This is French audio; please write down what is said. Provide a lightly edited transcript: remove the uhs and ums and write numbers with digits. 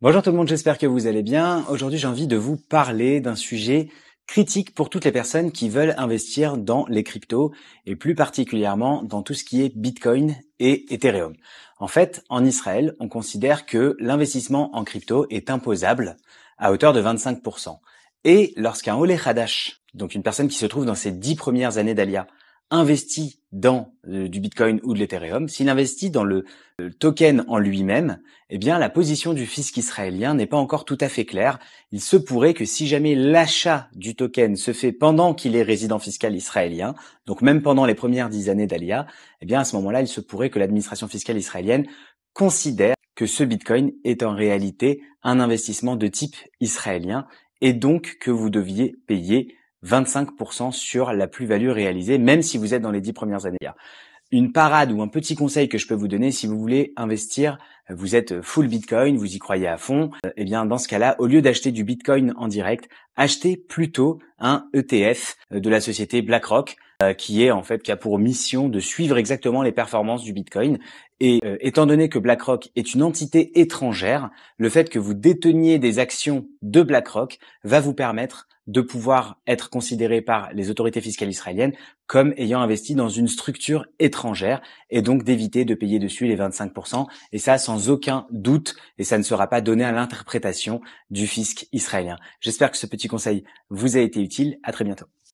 Bonjour tout le monde, j'espère que vous allez bien. Aujourd'hui, j'ai envie de vous parler d'un sujet critique pour toutes les personnes qui veulent investir dans les cryptos et plus particulièrement dans tout ce qui est Bitcoin et Ethereum. En fait, en Israël, on considère que l'investissement en crypto est imposable à hauteur de 25%. Et lorsqu'un Olé Hadash, donc une personne qui se trouve dans ses 10 premières années d'Alia, investit dans du Bitcoin ou de l'Ethereum, s'il investit dans le token en lui-même, eh bien la position du fisc israélien n'est pas encore tout à fait claire. Il se pourrait que si jamais l'achat du token se fait pendant qu'il est résident fiscal israélien, donc même pendant les premières 10 années d'Alia, eh bien à ce moment-là, il se pourrait que l'administration fiscale israélienne considère que ce Bitcoin est en réalité un investissement de type israélien et donc que vous deviez payer 25% sur la plus-value réalisée, même si vous êtes dans les 10 premières années. Une parade ou un petit conseil que je peux vous donner si vous voulez investir, vous êtes full Bitcoin, vous y croyez à fond, eh bien dans ce cas-là, au lieu d'acheter du Bitcoin en direct, achetez plutôt un ETF de la société BlackRock qui a pour mission de suivre exactement les performances du Bitcoin. Et étant donné que BlackRock est une entité étrangère, le fait que vous déteniez des actions de BlackRock va vous permettre de pouvoir être considéré par les autorités fiscales israéliennes comme ayant investi dans une structure étrangère et donc d'éviter de payer dessus les 25%, et ça sans aucun doute, et ça ne sera pas donné à l'interprétation du fisc israélien. J'espère que ce petit conseil vous a été utile. À très bientôt.